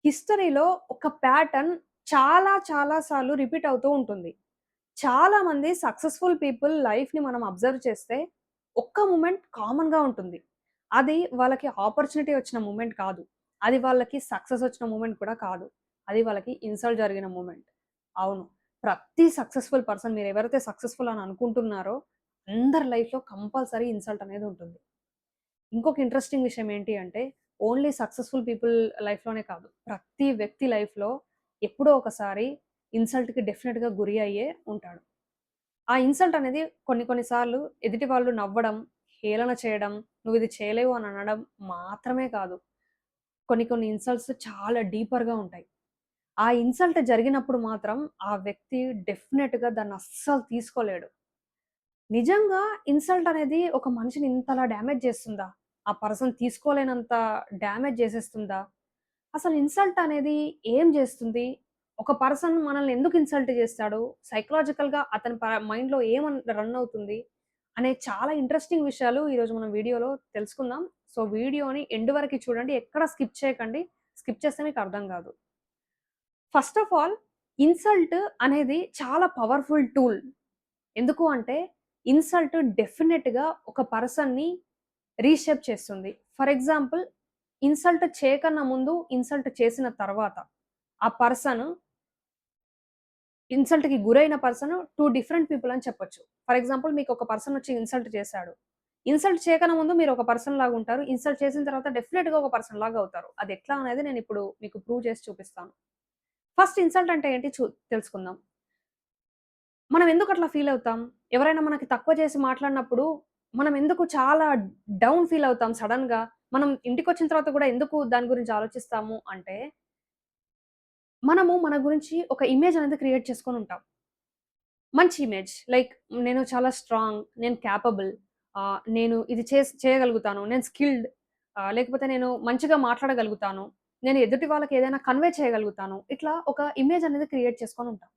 హిస్టరీలో ఒక ప్యాటర్న్ చాలా చాలా సార్లు రిపీట్ అవుతూ ఉంటుంది. చాలామంది సక్సెస్‌ఫుల్ పీపుల్ లైఫ్‌ని మనం అబ్జర్వ్ చేస్తే ఒక్క మూమెంట్ కామన్‌గా ఉంటుంది. అది వాళ్ళకి ఆపర్చునిటీ వచ్చిన మూమెంట్ కాదు. అది వాళ్ళకి సక్సెస్ వచ్చిన మూమెంట్ కూడా కాదు. అది వాళ్ళకి ఇన్సల్ట్ జరిగిన మూమెంట్. అవును. ప్రతి సక్సెస్‌ఫుల్ పర్సన్ మీరెవరైతే సక్సెస్‌ఫుల్ అని అనుకుంటున్నారో అందరి లైఫ్‌లో కంపల్సరీ ఇన్సల్ట్ అనేది ఉంటుంది. ఇంకొక ఇంట్రెస్టింగ్ విషయం ఏంటి అంటే, ఓన్లీ సక్సెస్‌ఫుల్ పీపుల్ లైఫ్‌లోనే కాదు. ప్రతి వ్యక్తి లైఫ్‌లో ఎప్పుడో ఒకసారి ఇన్సల్ట్‌కి డెఫినిట్‌గా గురి అయ్యే ఉంటాడు. ఆ ఇన్సల్ట్ అనేది కొన్ని కొన్ని సార్లు ఎదుటి వాళ్ళు నవ్వడం, హేళన చేయడం, "నువ్విది చేయలేవు" అని అనడం మాత్రమే కాదు. కొన్ని కొన్ని ఇన్సల్ట్స్ చాలా డీపర్‌గా ఉంటాయి. ఆ ఇన్సల్ట్ జరిగినప్పుడు మాత్రం ఆ వ్యక్తి డెఫినిట్‌గా దాన్ని అస్సలు తీసుకోలేడు. నిజంగా ఇన్సల్ట్ అనేది ఒక మనిషిని ఇంతలా డ్యామేజ్ చేస్తుందా? ఆ పర్సన్ తీసుకోలేనంత డ్యామేజ్ చేసేస్తుందా? అసలు ఇన్సల్ట్ అనేది ఏం చేస్తుంది? ఒక పర్సన్ మనల్ని ఎందుకు ఇన్సల్ట్ చేస్తాడు? సైకలాజికల్‌గా అతని మైండ్‌లో రన్ అవుతుంది? అనే చాలా ఇంట్రెస్టింగ్ విషయాలు ఈరోజు మనం వీడియోలో తెలుసుకుందాం. సో, వీడియోని ఎండ్ వరకి చూడండి. ఎక్కడ స్కిప్ చేయకండి. స్కిప్ చేస్తే మీకు అర్థం కాదు. ఫస్ట్ ఆఫ్ ఆల్ ఇన్సల్ట్ అనేది చాలా పవర్‌ఫుల్ టూల్. ఎందుకు అంటే, ఇన్సల్ట్ డెఫినిట్‌గా ఒక పర్సన్‌ని రీషేప్ చేస్తుంది. ఫర్ ఎగ్జాంపుల్ ఇన్సల్ట్ చేయకన్నా ముందు, ఇన్సల్ట్ చేసిన తర్వాత ఆ పర్సన్ ఇన్సల్ట్‌కి గురైన పర్సన్ 2 డిఫరెంట్ పీపుల్ అని చెప్పొచ్చు. ఫర్ ఎగ్జాంపుల్ మీకొక పర్సన్ వచ్చి ఇన్సల్ట్ చేశాడు. ఇన్సల్ట్ చేయకన్నా ముందు మీరు ఒక పర్సన్ లాగా ఉంటారు. ఇన్సల్ట్ చేసిన తర్వాత డెఫినిట్‌గా ఒక పర్సన్ లాగా అవుతారు. అదెట్లా అనేది నేనిప్పుడు మీకు ప్రూవ్ చేసి చూపిస్తాను. ఫస్ట్ ఇన్సల్ట్ అంటే ఏంటి తెలుసుకుందాం. మనం ఎందుకట్లా ఫీలవుతాం? ఎవరైనా మనకి తక్కువ చేసి మాట్లాడినప్పుడు, మనం ఎందుకు చాలా డౌన్ ఫీలవుతాం సడెన్‌గా? మనం ఇంటికొచ్చిన తర్వాత కూడా ఎందుకు దాని గురించి ఆలోచిస్తాము అంటే, మనము మన గురించి ఒక ఇమేజ్ అనేది క్రియేట్ చేసుకొనుంటాం. మంచి ఇమేజ్. లైక్ నేను చాలా స్ట్రాంగ్, నేను కేపబుల్, నేను ఇది చేయగలుగుతాను, నేను స్కిల్డ్, లేకపోతే నేను మంచిగా మాట్లాడగలుగుతాను, నేను ఎదుటి వాళ్ళకి ఏదైనా కన్వే చేయగలుగుతాను. ఇట్లా ఒక ఇమేజ్ అనేది క్రియేట్ చేసుకొనుంటాం.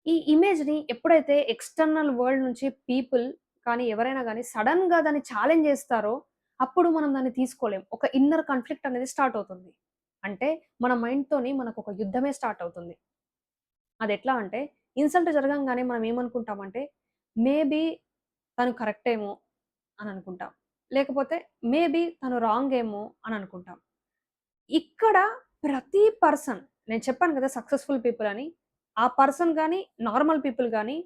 ఈ ఇమేజ్‌ని ఎప్పుడైతే ఎక్స్‌టర్నల్ వరల్డ్ నుంచి పీపుల్ కానీ, ఎవరైనా గానీ సడెన్‌గా దాన్ని ఛాలెంజ్ జేస్తారో, అప్పుడు మనం దాన్ని తీసుకోలేం. ఒక ఇన్నర్ కాన్‌ఫ్లిక్ట్ అనేది స్టార్ట్ అవుతుంది. అంటే మన మైండ్‌తోని మనకొక యుద్ధమే స్టార్ట్ అవుతుంది. అదెట్లా అంటే ఇన్సల్ట్ జరగంగానే మనం ఏమనుకుంటామంటే, మేబీ తను కరెక్టేమో అని అనుకుంటాం. లేకపోతే మేబీ తను రాంగ్ ఏమో అని అనుకుంటాం. ఇక్కడ ప్రతి పర్సన్ నేను చెప్పాను కదా! సక్సెస్‌ఫుల్ పీపుల్ అని. ఆ పర్సన్ గాని, నార్మల్ పీపుల్ గాని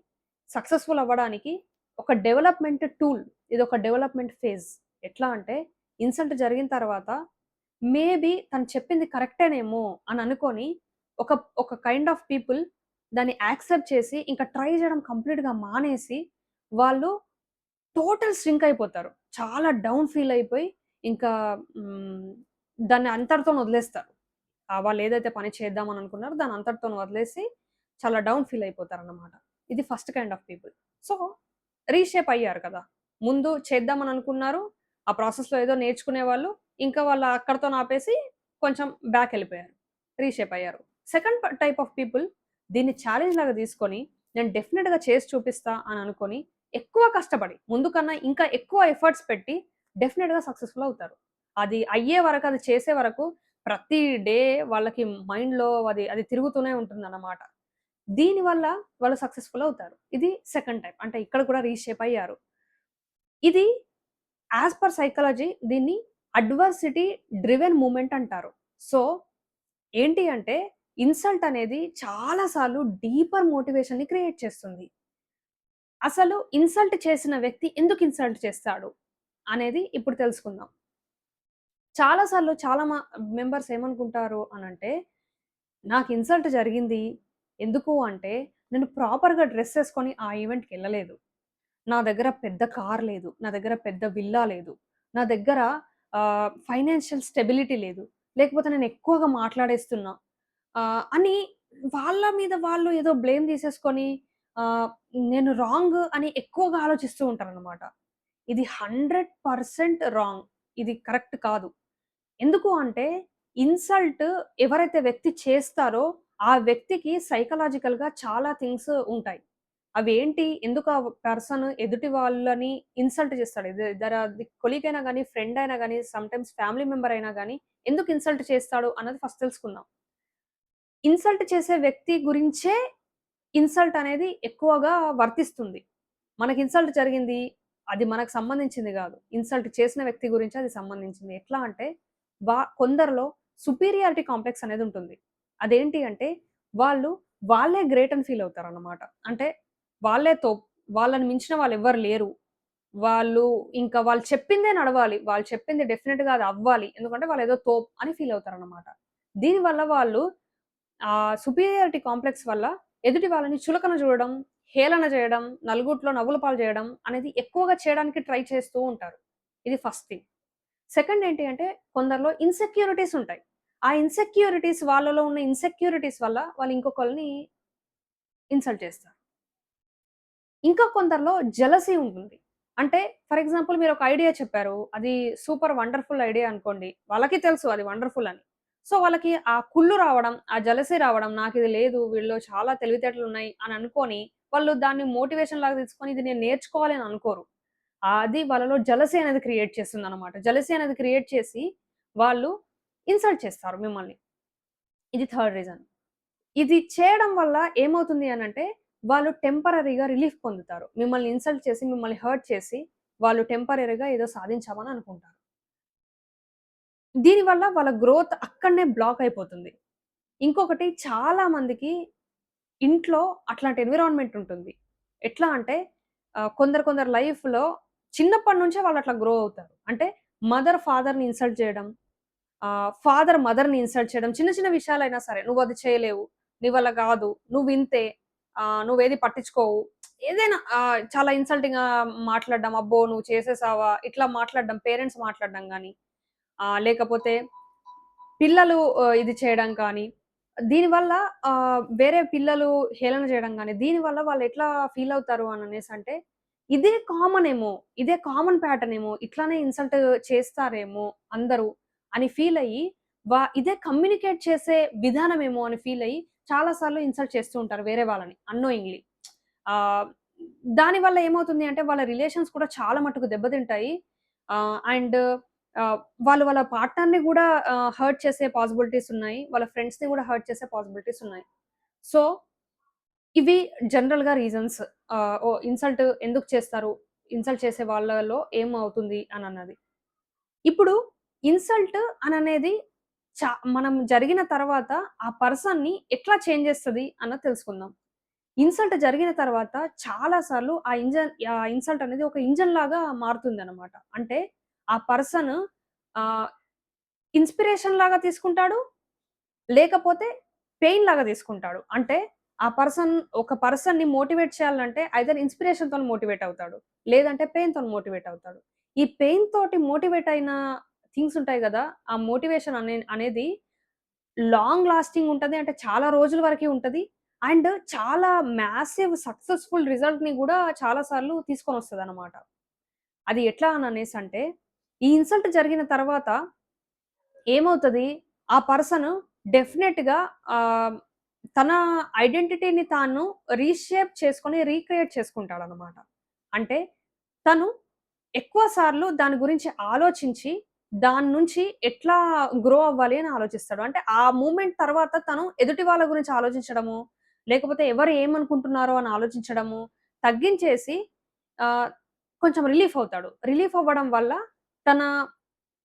సక్సెస్‌ఫుల్ అవ్వడానికి ఒక డెవలప్‌మెంట్ టూల్. ఇదొక డెవలప్‌మెంట్ ఫేజ్. ఎట్లా అంటే ఇన్సల్ట్ జరిగిన తర్వాత మేబీ తను చెప్పింది కరెక్టేనేమో అని అనుకోని ఒక ఒక కైండ్ ఆఫ్ పీపుల్ దాన్ని యాక్సెప్ట్ చేసి ఇంకా ట్రై చేయడం కంప్లీట్‌గా మానేసి వాళ్ళు టోటల్ సింక్ అయిపోతారు. చాలా డౌన్ ఫీల్ అయిపోయి ఇంకా హ్మ్. దాన్ని అంతటితోని వదిలేస్తారు. వాళ్ళేదైతే పని చేద్దామని అనుకున్నారో దాన్ని అంతటితోని వదిలేసి చాలా డౌన్ ఫీల్ అయిపోతారన్నమాట. ఇది first kind of people. So, reshape అయ్యారు కదా! ముందు చేద్దామని అనుకున్నారు. ఆ ప్రాసెస్‌లో ఏదో నేర్చుకునేవాళ్ళు. ఇంకా వాళ్ళు అక్కడితోని ఆపేసి కొంచెం బ్యాక్ ఎళ్ళిపోయారు. రీషేప్ అయ్యారు. సెకండ్ టైప్ ఆఫ్ పీపుల్ దీన్ని ఛాలెంజ్ లాగా తీసుకొని నేను డెఫినిట్‌గా చేసి చూపిస్తా అని అనుకోని ఎక్కువ కష్టపడి ముందు కన్నా ఇంకా ఎక్కువ ఎఫర్ట్స్ పెట్టి డెఫినిట్‌గా సక్సెస్‌ఫుల్ అవుతారు. అది అయ్యే వరకు, అది చేసే వరకు ప్రతి డే వాళ్ళకి మైండ్‌లో అది అది తిరుగుతూనే ఉంటుందన్నమాట. దీనివల్ల వాళ్ళు సక్సెస్‌ఫుల్ అవుతారు. ఇది సెకండ్ టైప్. అంటే ఇక్కడ కూడా రీషేప్ అయ్యారు. ఇది యాస్ పర్ సైకాలజీ దీన్ని అడ్వర్సిటీ డ్రివెన్ మూవ్‌మెంట్ అంటారు. సో, ఏంటి అంటే ఇన్సల్ట్ అనేది చాలా సార్లు డీపర్ మోటివేషన్‌ని క్రియేట్ చేస్తుంది. అసలు ఇన్సల్ట్ చేసిన వ్యక్తి ఎందుకు ఇన్సల్ట్ చేస్తాడు అనేది ఇప్పుడు తెలుసుకుందాం. చాలా సార్లు చాలా మెంబర్స్ ఏమనుకుంటారు అనంటే, నాకు ఇన్సల్ట్ జరిగింది. ఎందుకు అంటే, నేను ప్రాపర్‌గా డ్రెస్ ఏసుకొని ఆ ఈవెంట్‌కెళ్ళలేదు. నా దగ్గర పెద్ద కార్ లేదు. నా దగ్గర పెద్ద విల్లా లేదు. నా దగ్గర ఫైనాన్షియల్ స్టెబిలిటీ లేదు. లేకపోతే నేను ఎక్కువగా మాట్లాడేస్తున్నా. అని వాళ్ళ మీద వాళ్ళు ఏదో బ్లేమ్ తీసేసుకొని ఆహ్, నేను రాంగ్ అని ఎక్కువగా ఆలోచిస్తూ ఉంటారనమాట. ఇది 100% రాంగ్. ఇది కరెక్ట్ కాదు. ఎందుకు అంటే, ఇన్సల్ట్ ఎవరైతే వ్యక్తి చేస్తారో, ఆ వ్యక్తికి సైకలాజికల్‌గా చాలా థింగ్స్ ఉంటాయి. అవేంటి? ఎందుకు ఆ పర్సన్ ఎదుటి వాళ్ళని ఇన్సల్ట్ చేస్తాడు? అది కొలీగ్ అయినా గాని, ఫ్రెండ్ అయినా గాని, సమ్‌టైమ్స్ ఫ్యామిలీ మెంబర్ అయినా గాని, ఎందుకు ఇన్సల్ట్ చేస్తాడు అన్నది ఫస్ట్ తెలుసుకుందాం. ఇన్సల్ట్ చేసే వ్యక్తి గురించే ఇన్సల్ట్ అనేది ఎక్కువగా వర్తిస్తుంది. మనకి ఇన్సల్ట్ జరిగింది. అది మనకు సంబంధించింది గాదు. ఇన్సల్ట్ చేసిన వ్యక్తి గురించే అది సంబంధించింది. ఎట్లా అంటే కొందరిలో సుపీరియారిటీ కాంప్లెక్స్ అనేదుంటుంది. అదేంటి అంటే వాళ్ళు వాళ్ళే గ్రేట్ అని ఫీల్ అవుతారన్నమాట. అంటే వాళ్ళే తోప్. వాళ్ళని మించిన వాళ్ళెవ్వరు లేరు. వాళ్ళు ఇంకా వాళ్ళు చెప్పిందే నడవాలి. వాళ్ళు చెప్పింది డెఫినిట్‌గా అది అవ్వాలి. ఎందుకంటే వాళ్ళేదో తోప్ అని ఫీల్ అవుతారన్నమాట. దీనివల్ల వాళ్ళు సుపీరియారిటీ కాంప్లెక్స్ వల్ల ఎదుటి వాళ్ళని చులకన చూడడం, హేళన చేయడం, నలుగురిలో నవ్వుల పాలు చేయడం అనేది ఎక్కువగా చేయడానికి ట్రై చేస్తూ ఉంటారు. ఇది ఫస్ట్ థింగ్. సెకండ్ ఏంటి అంటే కొందరిలో ఇన్‌సెక్యూరిటీస్ ఉంటాయి. ఆ ఇన్‌సెక్యూరిటీస్ వాళ్ళలో ఉన్న ఇన్‌సెక్యూరిటీస్ వల్ల వాళ్ళు ఇంకొకళ్ళని ఇన్సల్ట్ చేస్తారు. ఇంకా కొందరిలో జెలసీ ఉంటుంది. అంటే ఫర్ ఎగ్జాంపుల్ మీరొక ఐడియా చెప్పారు. అది సూపర్ వండర్‌ఫుల్ ఐడియా అనుకోండి. వాళ్ళకి తెలుసు అది వండర్‌ఫుల్ అని. సో, వాళ్ళకి ఆ కుళ్ళు రావడం, ఆ జెలసీ రావడం, నాకిది లేదు, వీళ్ళలో చాలా తెలివితేటలున్నాయి అని అనుకోని, వాళ్ళు దాన్ని మోటివేషన్ లాగా తీసుకొని ఇది నేను నేర్చుకోవాలి అని అనుకోరు. అది వాళ్ళలో జెలసీ అనేది క్రియేట్ చేస్తుందనమాట. జెలసీ అనేది క్రియేట్ చేసి వాళ్ళు ఇన్సల్ట్ చేస్తారు మిమ్మల్ని. ఇది థర్డ్ రీజన్. ఇది చేయడం వల్ల ఏమవుతుంది అనంటే, వాళ్ళు టెంపరరీగా రిలీఫ్ పొందుతారు. మిమ్మల్ని ఇన్సల్ట్ చేసి, మిమ్మల్ని హర్ట్ చేసి, వాళ్ళు టెంపరరీగా ఏదో సాధించామని అనుకుంటారు. దీనివల్ల వాళ్ళ గ్రోత్ అక్కడనే బ్లాక్ అయిపోతుంది. ఇంకొకటి చాలా మందికి ఇంట్లో అట్లాంటి ఎన్విరాన్మెంట్ ఉంటుంది. ఎట్లా అంటే కొందరు లైఫ్‌లో చిన్నప్పటి నుంచే వాళ్ళు అట్లా గ్రో అవుతారు. అంటే మదర్ ఫాదర్‌ని ఇన్సల్ట్ చేయడం, ఫాదర్ మదర్‌ని ఇన్సల్ట్ చేయడం. చిన్న చిన్న విషయాలైనా సరే. "నువ్వది చేయలేవు. నీ వల్ల గాదు. నువ్వింతే. నువ్వేది పట్టించుకోవు." ఏదైనా చాలా ఇన్సల్టింగ్‌గా మాట్లాడడం. "అబ్బో! నువ్వు చేసేసావా?" ఇట్లా మాట్లాడడం. పేరెంట్స్ మాట్లాడడం గాని, లేకపోతే పిల్లలు ఇది చేయడం కానీ, దీనివల్ల వేరే పిల్లలు హేళన చేయడం గాని, దీనివల్ల వాళ్ళెట్లా ఫీలవుతారు అననేసంటే, ఇదే కామనేమో, ఇదే కామన్ ప్యాటర్న్ ఏమో, ఇట్లానే ఇన్సల్ట్ చేస్తారేమో అందరూ అని ఫీలయ్యి, ఇదే కమ్యూనికేట్ చేసే విధానమేమో అని ఫీలయ్యి, చాలా సార్లు ఇన్సల్ట్ చేస్తూ ఉంటారు వేరే వాళ్ళని అన్నోయింగ్‌లీ. ఆహ్, దానివల్ల ఏమవుతుంది అంటే, వాళ్ళ రిలేషన్స్ కూడా చాలా మట్టుకు దెబ్బతింటాయి. అండ్ ఆహ్, వాళ్ళు వాళ్ళ పార్ట్నర్‌ని గూడా హర్ట్ చేసే పాసిబిలిటీస్ ఉన్నాయి. వాళ్ళ ఫ్రెండ్స్‌ని గూడా హర్ట్ చేసే పాసిబిలిటీస్ ఉన్నాయి. సో, ఇవి జనరల్‌గా రీజన్స్. ఇన్సల్ట్ ఎందుకు చేస్తారు? ఇన్సల్ట్ చేసే వాళ్ళలో ఏమవుతుంది అనన్నది. ఇప్పుడు ఇన్సల్ట్ అననేది మనం జరిగిన తర్వాత ఆ పర్సన్‌ని ఎట్లా చేంజ్ చేస్తది అన్నది తెలుసుకుందాం. ఇన్సల్ట్ జరిగిన తర్వాత చాలా సార్లు ఆ ఇన్సల్ట్ అనేది ఒక ఇంజిన్ లాగా మారుతుందనమాట. అంటే ఆ పర్సన్ ఆహ్, ఇన్‌స్పిరేషన్ లాగా తీసుకుంటాడు. లేకపోతే పెయిన్ లాగా తీసుకుంటాడు. అంటే ఒక పర్సన్‌ని మోటివేట్ చేయాలంటే ఐదర్ ఇన్‌స్పిరేషన్‌తోని మోటివేట్ అవుతాడు. లేదంటే పెయిన్‌తోని మోటివేట్ అవుతాడు. ఈ పెయిన్ తోటి మోటివేట్ అయిన థింగ్స్ ఉంటాయి గదా! ఆ మోటివేషన్ అనేది లాంగ్ లాస్టింగ్ ఉంటది. అంటే చాలా రోజుల వరకి ఉంటది. అండ్ చాలా మాసివ్ సక్సెస్‌ఫుల్ రిజల్ట్‌ని గూడా చాలా సార్లు తీసుకొనొస్తదనమాట. అది ఎట్లా అననేసంటే, ఈ ఇన్సల్ట్ జరిగిన తర్వాత ఏమవుతది, ఆ పర్సన్ డెఫినెట్‌గా ఆహ్, తన ఐడెంటిటీని తాను రీషేప్ చేసుకొని, రీక్రియేట్ చేసుకుంటాడనమాట. అంటే తను ఎక్కువ సార్లు దాని గురించి ఆలోచించి, దాని నుంచి ఎట్లా గ్రో అవ్వాలి అని ఆలోచిస్తాడు. అంటే ఆ మూమెంట్ తర్వాత తను ఎదుటి వాళ్ళ గురించి ఆలోచించడము, లేకపోతే ఎవరు ఏమనుకుంటున్నారో అని ఆలోచించడము తగ్గించేసి ఆహ్, కొంచెం రిలీఫ్ అవుతాడు. రిలీఫ్ అవ్వడం వల్ల తన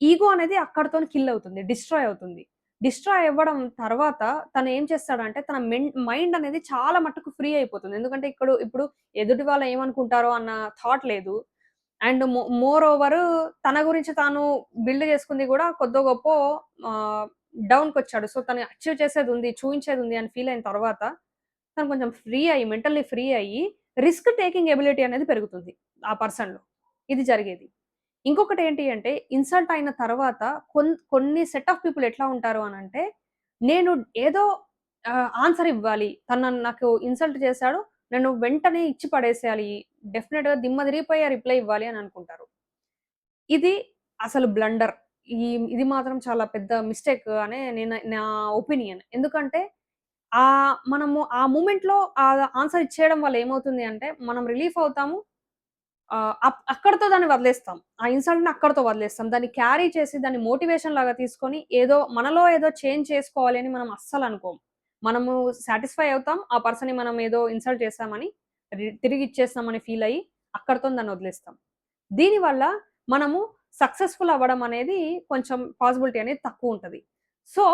ఈగో అనేది అక్కడితోని కిల్ అవుతుంది. డిస్ట్రాయ్ అవుతుంది. డిస్ట్రాయ్ అవ్వడం తర్వాత తను ఏం చేస్తాడంటే తన మైండ్ అనేది చాలా మట్టుకు ఫ్రీ అయిపోతుంది. ఎందుకంటే ఇప్పుడు ఎదుటి వాళ్ళు ఏమనుకుంటారో అన్న థాట్ లేదు. అండ్ మోర్ ఓవర్ తన గురించి తాను బిల్డ్ చేసుకుంది గూడా కొద్దో గొప్పో ఆహ్, డౌన్‌కొచ్చాడు. సో, తను అచీవ్ చేసేదుంది, చూయించేదుంది అని ఫీల్ అయిన తర్వాత తను కొంచెం మెంటల్లీ ఫ్రీ అయ్యి రిస్క్ టేకింగ్ ఎబిలిటీ అనేది పెరుగుతుంది ఆ పర్సన్‌లో. ఇది జరిగేది. ఇంకొకటేంటి అంటే ఇన్సల్ట్ అయిన తర్వాత కొన్ని సెట్ ఆఫ్ పీపుల్ ఎట్లా ఉంటారు అనంటే, నేను ఏదో ఆన్సర్ ఇవ్వాలి. తను నాకు ఇన్సల్ట్ చేశాడు. నేను వెంటనే ఇచ్చి పడేసేయాలి. డెఫినిట్‌గా దిమ్మ తిరిగిపోయే రిప్లై ఇవ్వాలి అని అనుకుంటారు. ఇది అసలు బ్లండర్. ఇది మాత్రం చాలా పెద్ద మిస్టేక్ అనే నా ఒపీనియన్. ఎందుకంటే మనము ఆ మూమెంట్‌లో ఆన్సర్ ఇచ్చేయడం వల్ల ఏమవుతుంది అంటే, మనం రిలీఫ్ అవుతాము. అక్కడితో దాన్ని వదిలేస్తాం. ఆ ఇన్సల్ట్‌ని అక్కడితో వదిలేస్తాం. దాన్ని క్యారీ చేసి దాన్ని మోటివేషన్ లాగా తీసుకొని మనలో ఏదో చేంజ్ చేసుకోవాలి అని మనం అస్సలనుకోము. మనము సాటిస్ఫై అవుతాం. ఆ పర్సన్‌ని మనం ఏదో ఇన్సల్ట్ చేశామని, తిరిగి ఇచ్చేస్తామని ఫీల్ అయ్యి అక్కడితోని దాన్ని వదిలేస్తాం. దీనివల్ల మనము సక్సెస్‌ఫుల్ అవ్వడం అనేది కొంచెం పాసిబిలిటీ అనేది తక్కువుంటది. సో,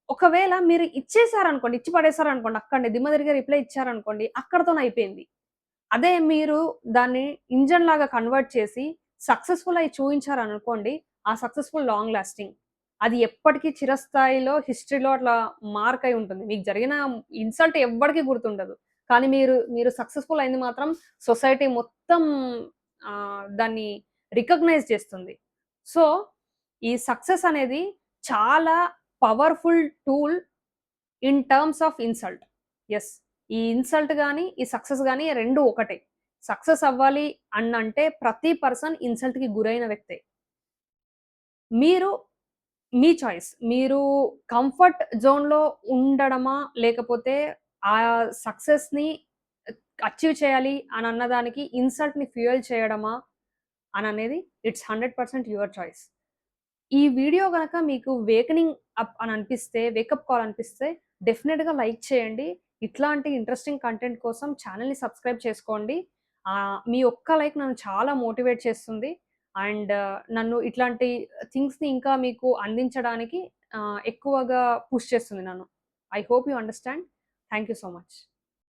ఒకవేళ మీరు ఇచ్చేసారనుకోండి, ఇచ్చి పడేసారనుకోండి అక్కడనే దిమ్మ తిరిగి రిప్లై ఇచ్చారనుకోండి, అక్కడితోని అయిపోయింది. అదే మీరు దాన్ని ఇంజిన్‌లాగా కన్వర్ట్ చేసి సక్సెస్‌ఫుల్ అయ్యి చూయించారనుకోండి, ఆ సక్సెస్‌ఫుల్ లాంగ్ లాస్టింగ్. అది ఎప్పటికి చిరస్థాయిలో హిస్టరీలో అట్లా మార్క్ అయి ఉంటుంది. మీకు జరిగిన ఇన్సల్ట్ ఎవ్వడికి గుర్తుండదు. కానీ మీరు సక్సెస్‌ఫుల్ అయింది మాత్రం సొసైటీ మొత్తం దాన్ని రికగ్నైజ్ చేస్తుంది. సో, ఈ సక్సెస్ అనేది చాలా powerful tool in terms of insult. Yes. ఈ ఇన్సల్ట్ గాని, ఈ సక్సెస్ గాని 2 ఒకటే. సక్సెస్ అవ్వాలి అనంటే ప్రతి పర్సన్ ఇన్సల్ట్‌కి గురైన వ్యక్తే. మీరు మీ చాయిస్. మీరు కంఫర్ట్ జోన్‌లో ఉండడమా? లేకపోతే ఆ సక్సెస్‌ని అచీవ్ చేయాలి అనన్న దానికి ఇన్సల్ట్‌ని ఫ్యూయల్ చేయడమా? అననేది ఇట్స్ 100% యువర్ చాయిస్. ఈ వీడియో గనక మీకు వేకనింగ్ అప్ అని అనిపిస్తే, వేకప్ కాల్ అనిపిస్తే డెఫినిట్‌గా లైక్ చేయండి. ఇట్లాంటి ఇంట్రెస్టింగ్ కంటెంట్ కోసం ఛానెల్‌ని సబ్స్క్రైబ్ చేసుకోండి. మీ ఒక్క లైక్ నన్ను చాలా మోటివేట్ చేస్తుంది. అండ్ నన్ను ఇట్లాంటి థింగ్స్‌ని ఇంకా మీకు అందించడానికి ఎక్కువగా పుష్ చేస్తుంది నన్ను. I hope you understand. Thank you so much.